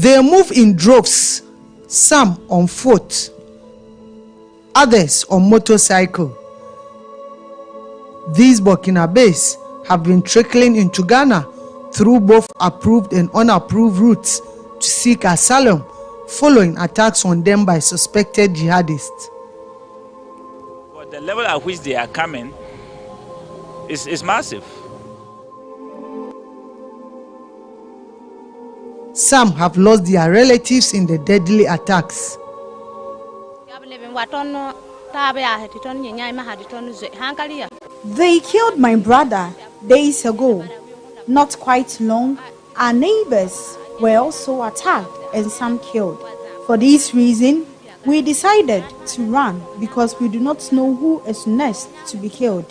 They move in droves, some on foot, others on motorcycle. These Burkinabés have been trickling into Ghana through both approved and unapproved routes to seek asylum following attacks on them by suspected jihadists. But the level at which they are coming is massive. Some have lost their relatives in the deadly attacks. They killed my brother days ago. Not quite long, our neighbors were also attacked and some killed. For this reason, we decided to run because we do not know who is next to be killed.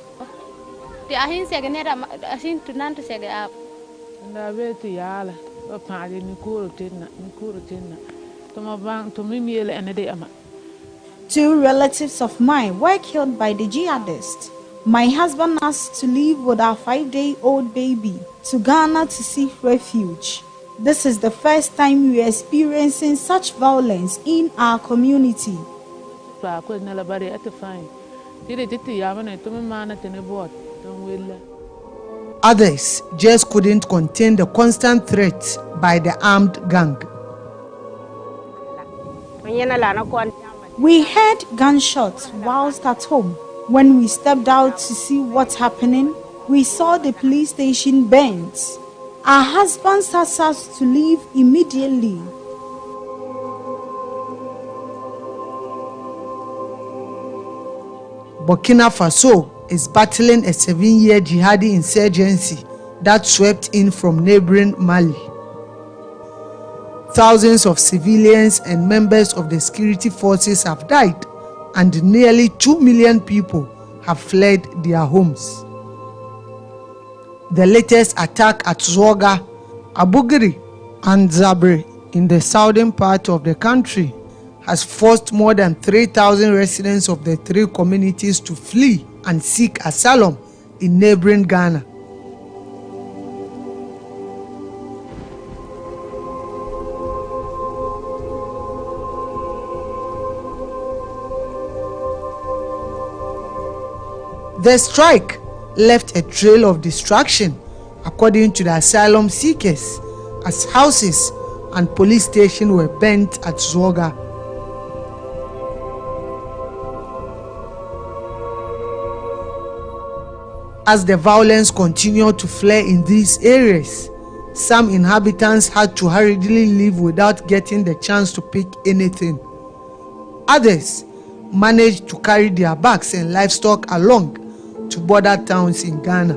Two relatives of mine were killed by the jihadists. My husband asked to leave with our 5-day-old baby to Ghana to seek refuge. This is the first time we are experiencing such violence in our community. Others just couldn't contain the constant threats by the armed gang. We heard gunshots whilst at home. When we stepped out to see what's happening, we saw the police station burnt. Our husbands asked us to leave immediately. Burkina Faso is battling a 7-year jihadi insurgency that swept in from neighboring Mali. Thousands of civilians and members of the security forces have died, and nearly 2 million people have fled their homes. The latest attack at Zouga, Abougri, and Zabre in the southern part of the country has forced more than 3,000 residents of the three communities to flee and seek asylum in neighboring Ghana. The strike left a trail of destruction, according to the asylum seekers, as houses and police stations were burnt at Zouga. As the violence continued to flare in these areas, some inhabitants had to hurriedly leave without getting the chance to pick anything. Others managed to carry their bags and livestock along to border towns in Ghana.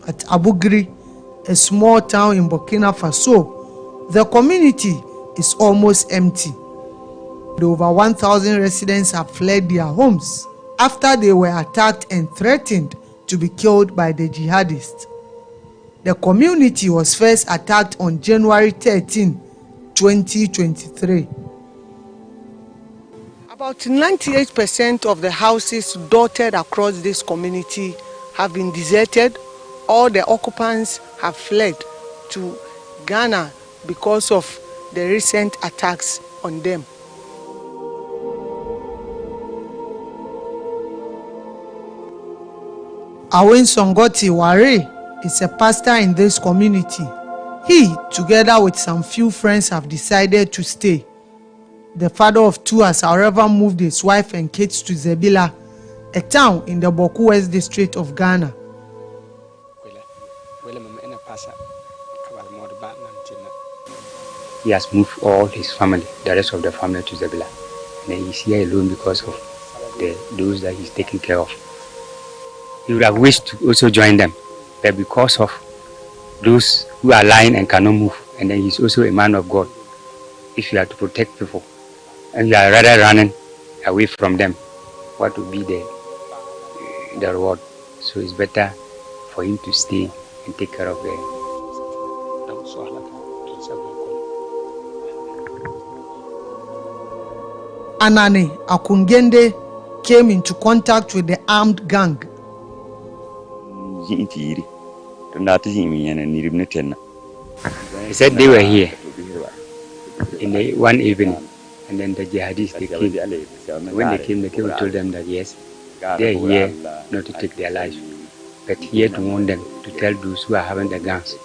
At Abougri, a small town in Burkina Faso, the community is almost empty. Over 1,000 residents have fled their homes after they were attacked and threatened to be killed by the jihadists. The community was first attacked on January 13, 2023. About 98% of the houses dotted across this community have been deserted, or the occupants have fled to Ghana because of the recent attacks on them. Awin Songoti Ware is a pastor in this community. He, together with some few friends, have decided to stay. The father of two has, however, moved his wife and kids to Zebila, a town in the Boku West district of Ghana. He has moved all his family, the rest of the family, to Zebila. And then he's here alone because of those that he's taking care of. He would have wished to also join them, but because of those who are lying and cannot move, and then he's also a man of God. If you are to protect people, and you are rather running away from them, what would be the reward? So it's better for him to stay and take care of them. Anane Akungende came into contact with the armed gang. He said they were here in one evening, and then the jihadists, they came. When they came and told them that yes, they are here not to take their lives, but here to warn them, to tell those who are having the guns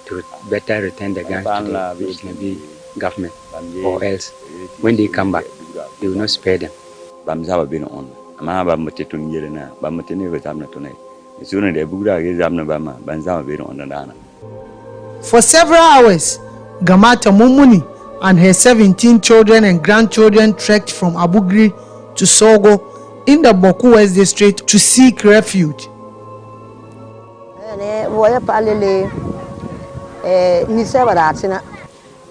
to better return the guns to the Islamic government, or else when they come back, they will not spare them. For several hours, Gamata Mumuni and her 17 children and grandchildren trekked from Abugri to Sogo in the Boku West district to seek refuge.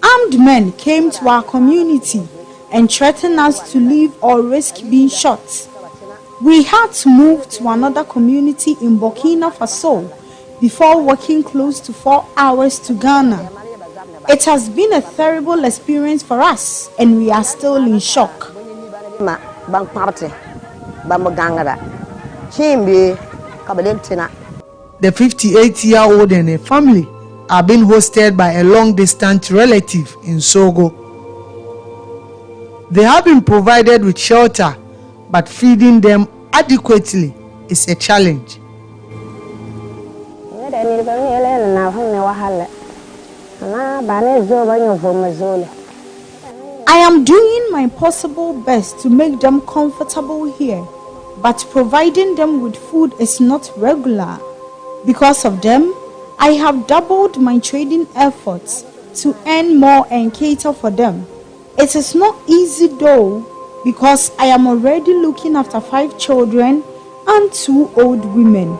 Armed men came to our community and threatened us to leave or risk being shot. We had to move to another community in Burkina Faso before walking close to 4 hours to Ghana. It has been a terrible experience for us, and we are still in shock. The 58-year-old and her family are being hosted by a long-distance relative in Sogo. They have been provided with shelter, but feeding them adequately is a challenge. I am doing my possible best to make them comfortable here, but providing them with food is not regular. Because of them, I have doubled my trading efforts to earn more and cater for them. It is not easy though, because I am already looking after 5 children and 2 old women.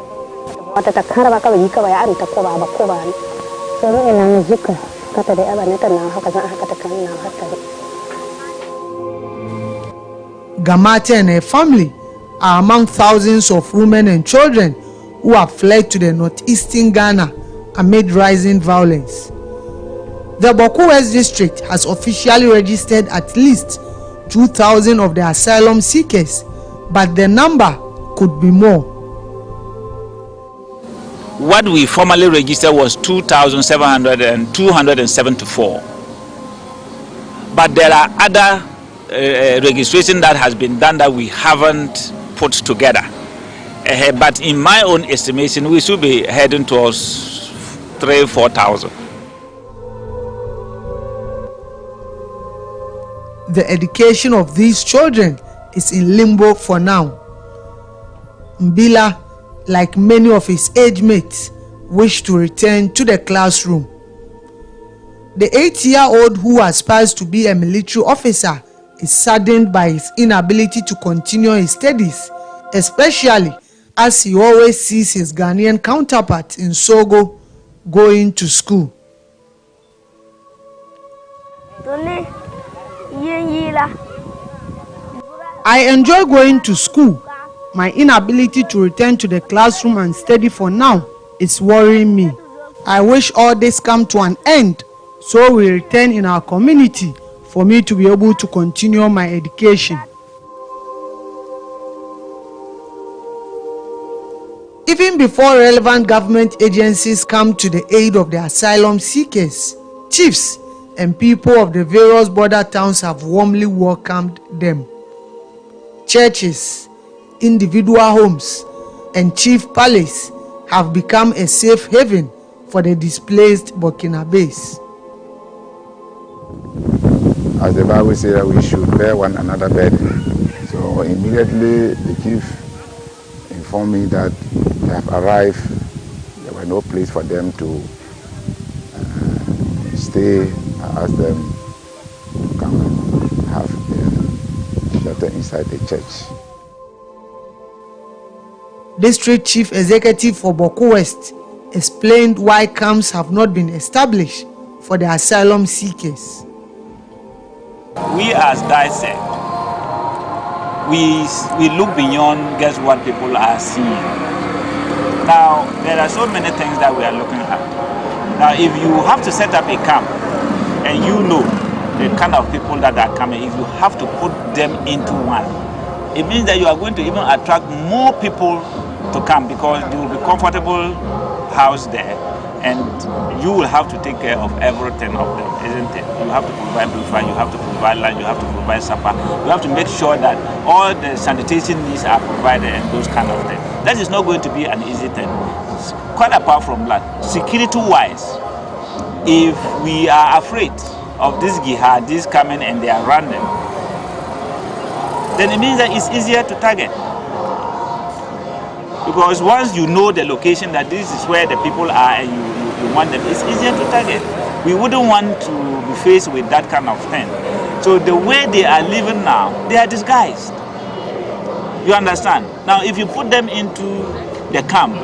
Gamata and her family are among thousands of women and children who have fled to the northeastern Ghana amid rising violence. The Boku West district has officially registered at least 2,000 of the asylum seekers, but the number could be more. What we formally registered was 2,274. But there are other registration that has been done that we haven't put together. But in my own estimation, we should be heading towards 3,000-4,000. The education of these children is in limbo for now. Mbila, like many of his age mates, wish to return to the classroom. The 8-year-old who aspires to be a military officer is saddened by his inability to continue his studies, especially as he always sees his Ghanaian counterpart in Sogo going to school. I enjoy going to school. My inability to return to the classroom and study for now is worrying me. I wish all this come to an end so we return in our community for me to be able to continue my education. Even before relevant government agencies come to the aid of the asylum seekers, chiefs and people of the various border towns have warmly welcomed them. Churches, individual homes, and chief palace have become a safe haven for the displaced Burkinabés. As the Bible says that we should bear one another burden. So immediately the chief informed me that they have arrived. There were no place for them to stay. I asked them to come and have shelter inside the church. District Chief Executive for Boku West explained why camps have not been established for the asylum seekers. We as Dai said, we look beyond just what people are seeing. Now, there are so many things that we are looking at. Now, if you have to set up a camp and you know the kind of people that are coming, if you have to put them into one, it means that you are going to even attract more people to come because they will be comfortable housed there. and you will have to take care of everything of them, isn't it? You have to provide breakfast, you have to provide lunch, you have to provide supper. You have to make sure that all the sanitation needs are provided and those kind of things. That is not going to be an easy thing. Quite apart from that, security-wise, if we are afraid of this jihadis coming and they are random, then it means that it's easier to target. Because once you know the location that this is where the people are and you want them, it's easier to target. We wouldn't want to be faced with that kind of thing. So the way they are living now, they are disguised. You understand? Now if you put them into the camp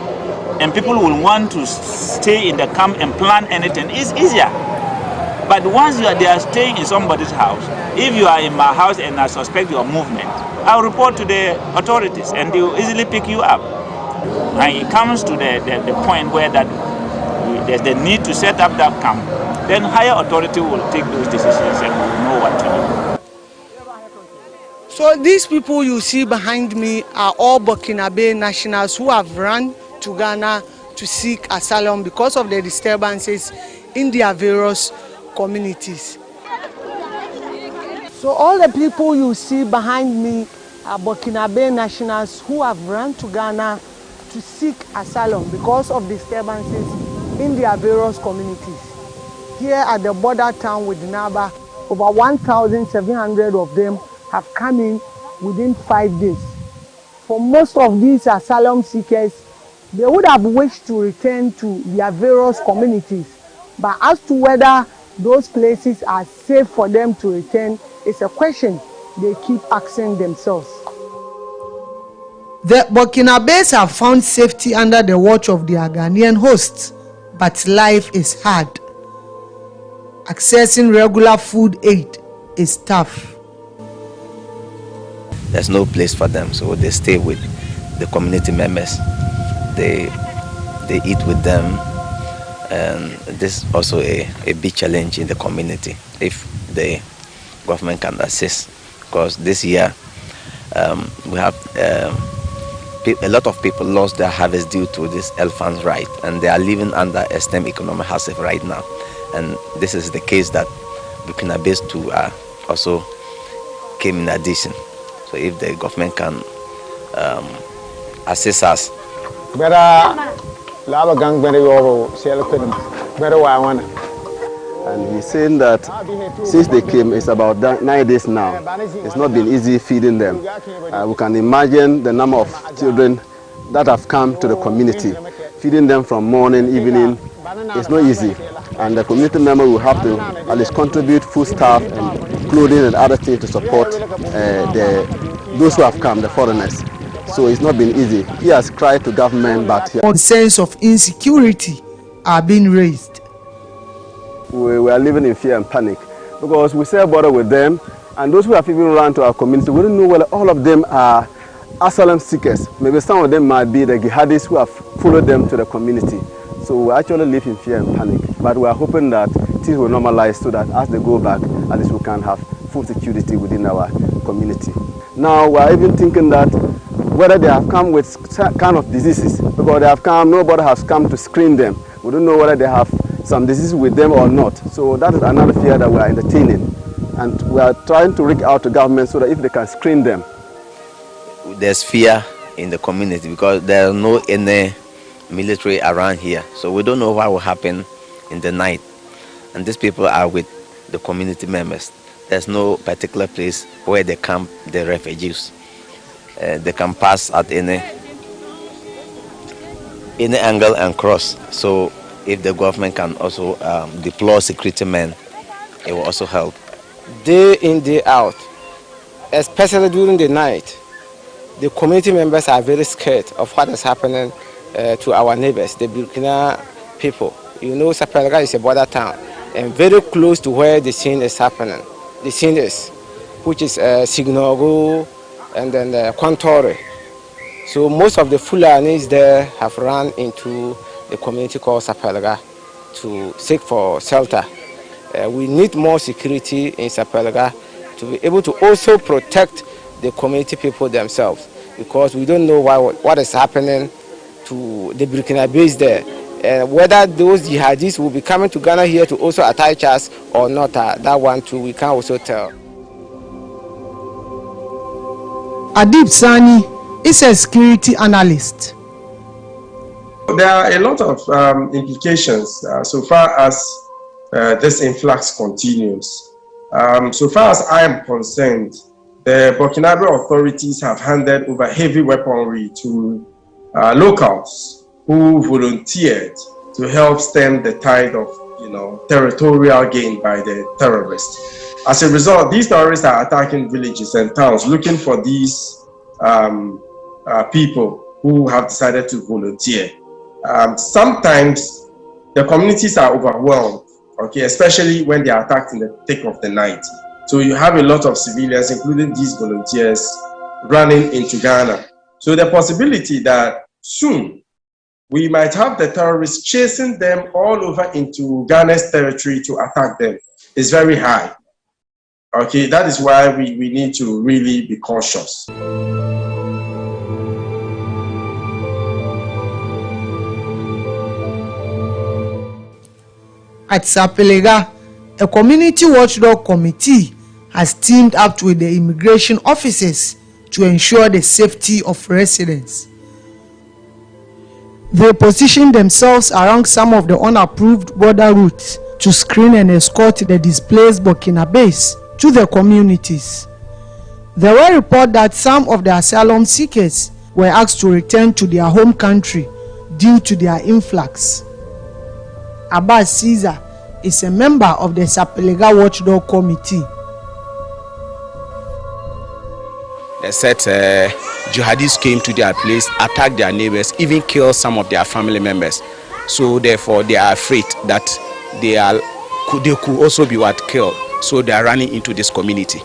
and people will want to stay in the camp and plan anything, it's easier. But once they are staying in somebody's house, if you are in my house and I suspect your movement, I'll report to the authorities and they will easily pick you up. And it comes to the point where that there's the need to set up that camp, then higher authority will take those decisions and will know what to do. So these people you see behind me are all Burkinabe nationals who have run to Ghana to seek asylum because of the disturbances in their various communities. So all the people you see behind me are Burkinabe nationals who have run to Ghana to seek asylum because of disturbances in their various communities. Here at the border town with Naba, over 1,700 of them have come in within 5 days. For most of these asylum seekers, they would have wished to return to their various communities, but as to whether those places are safe for them to return is a question they keep asking themselves. The Burkinabes have found safety under the watch of their Ghanaian hosts, but life is hard. Accessing regular food aid is tough. There's no place for them, so they stay with the community members. They eat with them, and this is also a big challenge in the community if the government can assist, because this year we have a lot of people lost their harvest due to this elephant ride, and they are living under extreme economic hardship right now. And this is the case that Burkinabes too also came in addition. So if the government can assist us. And he's saying that since they came, it's about 9 days now. It's not been easy feeding them. We can imagine the number of children that have come to the community. Feeding them from morning, evening, it's not easy. And the community member will have to at least contribute food stuff and clothing and other things to support those who have come, the foreigners. So it's not been easy. He has cried to government, but all sense of insecurity are being raised. We are living in fear and panic because we share border with them, and those who have even run to our community, we don't know whether all of them are asylum seekers. Maybe some of them might be the jihadis who have followed them to the community. So we actually live in fear and panic, but we are hoping that things will normalize so that as they go back, at least we can have full security within our community. Now we are even thinking that whether they have come with kind of diseases, because they have come, nobody has come to screen them. We don't know whether they have some disease with them or not. So that is another fear that we are entertaining. And we are trying to reach out to government so that if they can screen them. There's fear in the community because there are no any military around here. So we don't know what will happen in the night. And these people are with the community members. There's no particular place where they camp the refugees. They can pass at any angle and cross. So if the government can also deploy security men, it will also help. Day in, day out, especially during the night, the community members are very scared of what is happening to our neighbors, the Burkina people. You know, Sapelga is a border town and very close to where the scene is happening. The scene is, which is Signogo and then Kontore. So most of the Fulanis there have run into the community called Sapelga to seek for shelter. We need more security in Sapelga to be able to also protect the community people themselves, because we don't know what is happening to the Burkinabes there. Whether those jihadis will be coming to Ghana here to also attack us or not, that one too we can't also tell. Adib Sani is a security analyst. There are a lot of implications so far as this influx continues. So far as I am concerned, the Burkinabe authorities have handed over heavy weaponry to locals who volunteered to help stem the tide of territorial gain by the terrorists. As a result, these terrorists are attacking villages and towns looking for these people who have decided to volunteer. Sometimes the communities are overwhelmed, okay, especially when they are attacked in the thick of the night. So you have a lot of civilians, including these volunteers, running into Ghana. So the possibility that soon we might have the terrorists chasing them all over into Ghana's territory to attack them is very high. Okay, that is why we need to really be cautious. At Sapelega, a community watchdog committee has teamed up with the immigration officers to ensure the safety of residents. They position themselves around some of the unapproved border routes to screen and escort the displaced Burkinabés to the communities. There were reports that some of the asylum seekers were asked to return to their home country due to their influx. Abbas Caesar is a member of the Sapelega Watchdog Committee. They said jihadists came to their place, attacked their neighbors, even killed some of their family members. So therefore they are afraid that they could also be killed. So they are running into this community.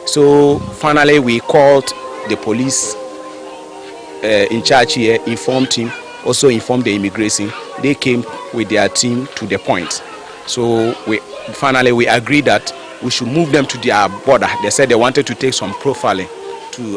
So finally we called the police in charge here, informed him, also informed the immigration. They came with their team to the point. So finally we agreed that we should move them to their border. They said they wanted to take some profiling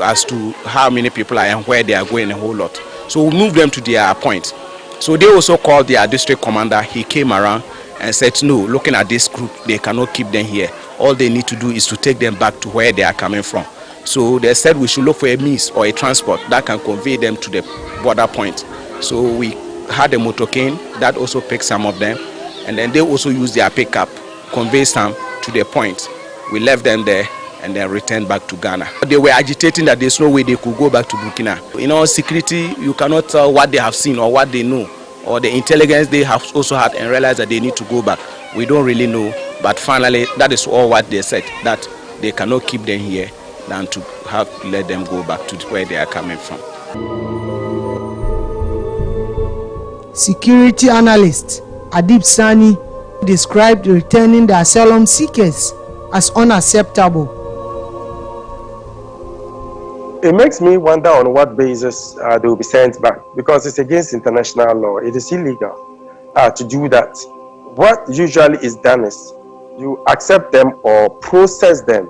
as to how many people are and where they are going, a whole lot. So we moved them to their point. So they also called their district commander. He came around and said, no, looking at this group, they cannot keep them here. All they need to do is to take them back to where they are coming from. So they said we should look for a means or a transport that can convey them to the border point. So we had a motorcade that also picked some of them, and then they also used their pickup, convey some to the point. We left them there and then returned back to Ghana. They were agitating that there's no way they could go back to Burkina. In all security, you cannot tell what they have seen or what they know, or the intelligence they have also had and realized that they need to go back. We don't really know, but finally that is all what they said, that they cannot keep them here than to have to let them go back to where they are coming from. Security analyst Adib Sani described returning the asylum seekers as unacceptable. It makes me wonder on what basis they will be sent back, because it's against international law. It is illegal to do that. What usually is done is you accept them or process them,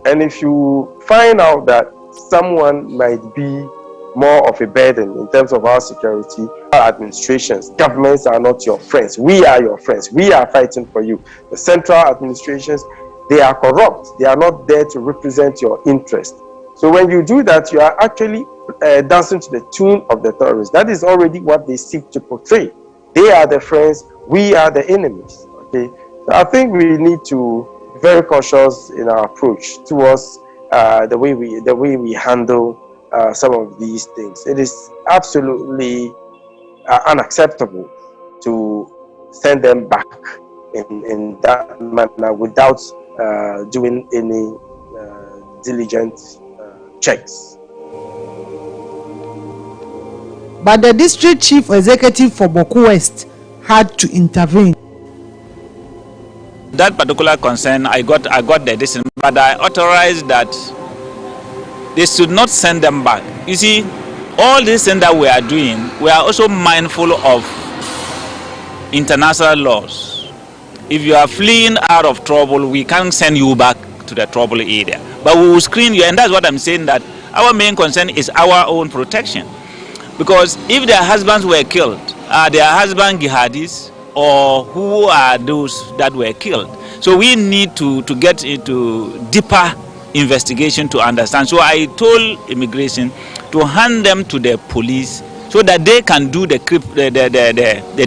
and if you find out that someone might be more of a burden in terms of our security, our administrations, governments are not your friends. We are your friends. We are fighting for you. The central administrations, they are corrupt. They are not there to represent your interest. So when you do that, you are actually dancing to the tune of the terrorists. That is already what they seek to portray. They are the friends, we are the enemies. Okay, so I think we need to be very cautious in our approach towards the way we handle some of these things. It is absolutely unacceptable to send them back in that manner without doing any diligent checks. But the district chief executive for Boku West had to intervene. That particular concern, I got the decision, but I authorized that they should not send them back. You see, all these things that we are doing, we are also mindful of international laws. If you are fleeing out of trouble, we can't send you back to the trouble area. But we will screen you, and that's what I'm saying, that our main concern is our own protection. Because if their husbands were killed are their husband jihadis, or who are those that were killed? So we need to get into deeper investigation to understand. So I told immigration to hand them to the police so that they can do the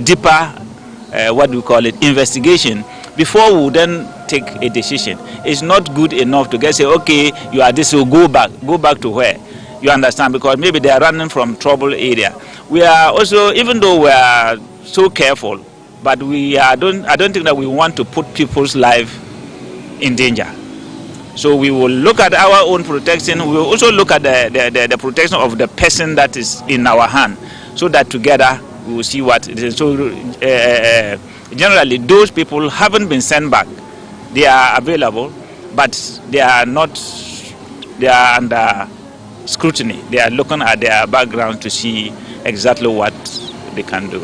deeper, what do we call it, investigation before we then take a decision. It's not good enough to say, okay, you are this, so go back to where? You understand? Because maybe they are running from trouble area. We are also, even though we are so careful, but I don't think that we want to put people's life in danger. So we will look at our own protection. We will also look at the protection of the person that is in our hand, so that together we will see what it is. So generally, those people haven't been sent back. They are available, but they are under scrutiny. They are looking at their background to see exactly what they can do.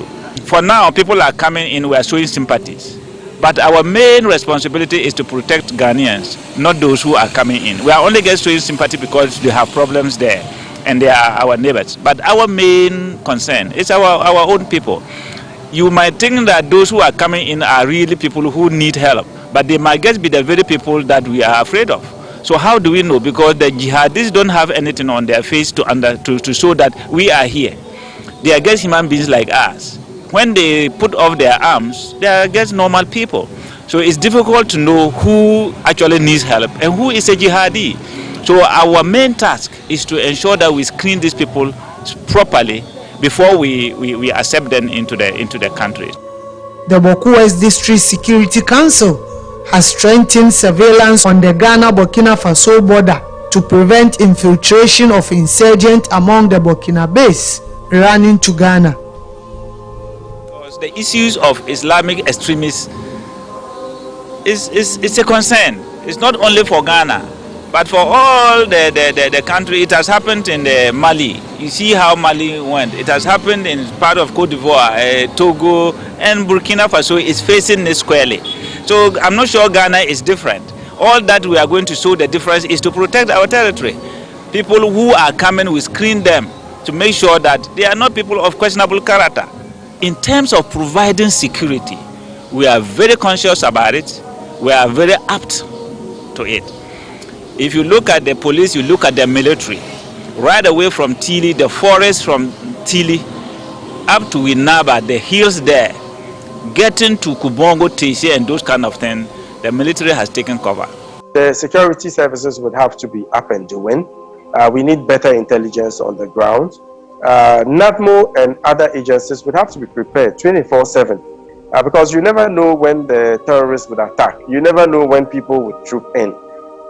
For now, people are coming in, we are showing sympathies. But our main responsibility is to protect Ghanaians, not those who are coming in. We are only just showing sympathy because they have problems there, and they are our neighbors. But our main concern is our own people. You might think that those who are coming in are really people who need help, but they might just be the very people that we are afraid of. So how do we know? Because the jihadists don't have anything on their face to show that we are here. They are just human beings like us. When they put off their arms, they are just normal people. So it's difficult to know who actually needs help and who is a jihadi. So our main task is to ensure that we screen these people properly before we accept them into the country. The Bawku West District Security Council has strengthened surveillance on the Ghana-Burkina Faso border to prevent infiltration of insurgents among the Burkinabés running to Ghana. Because the issues of Islamic extremists is a concern. It's not only for Ghana, but for all the country. It has happened in Mali. You see how Mali went. It has happened in part of Cote d'Ivoire, Togo, and Burkina Faso is facing this squarely. So I'm not sure Ghana is different. All that we are going to show the difference is to protect our territory. People who are coming, we screen them to make sure that they are not people of questionable character. In terms of providing security, we are very conscious about it. We are very apt to it. If you look at the police, you look at the military, right away from Tili, the forest from Tili, up to Inaba, the hills there, getting to Kubongo, Tese, and those kind of things, the military has taken cover. The security services would have to be up and doing. We need better intelligence on the ground. NADMO and other agencies would have to be prepared 24/7 because you never know when the terrorists would attack. You never know when people would troop in.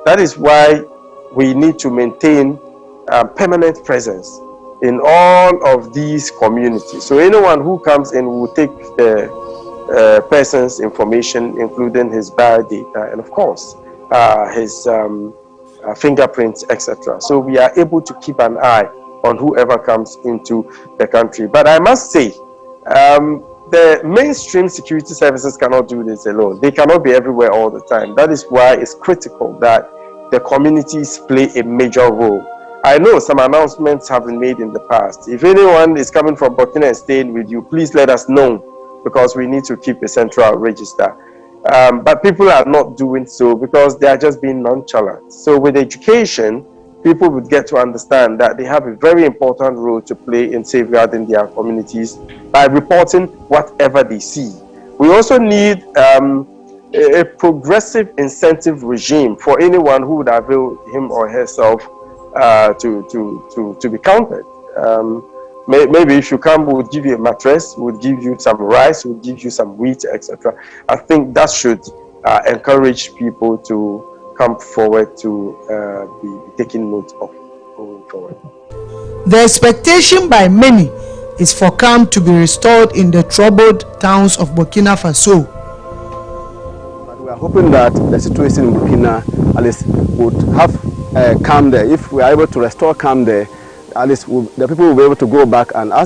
That is why we need to maintain permanent presence in all of these communities. So anyone who comes in will take the person's information, including his biodata and of course his fingerprints, etc. So we are able to keep an eye on whoever comes into the country. But I must say, the mainstream security services cannot do this alone. They cannot be everywhere all the time. That is why it's critical that the communities play a major role. I know some announcements have been made in the past. If anyone is coming from Burkina and staying with you, please let us know, because we need to keep a central register. But people are not doing so because they are just being nonchalant. So with education, people would get to understand that they have a very important role to play in safeguarding their communities by reporting whatever they see. We also need a progressive incentive regime for anyone who would avail him or herself to be counted. Maybe if you come, we would give you a mattress, we would give you some rice, we would give you some wheat, etc. I think that should encourage people to come forward to be taking note of going forward. The expectation by many is for calm to be restored in the troubled towns of Burkina Faso. But we are hoping that the situation in Burkina at least would have calm there. If we are able to restore calm there, at least the people will be able to go back and ask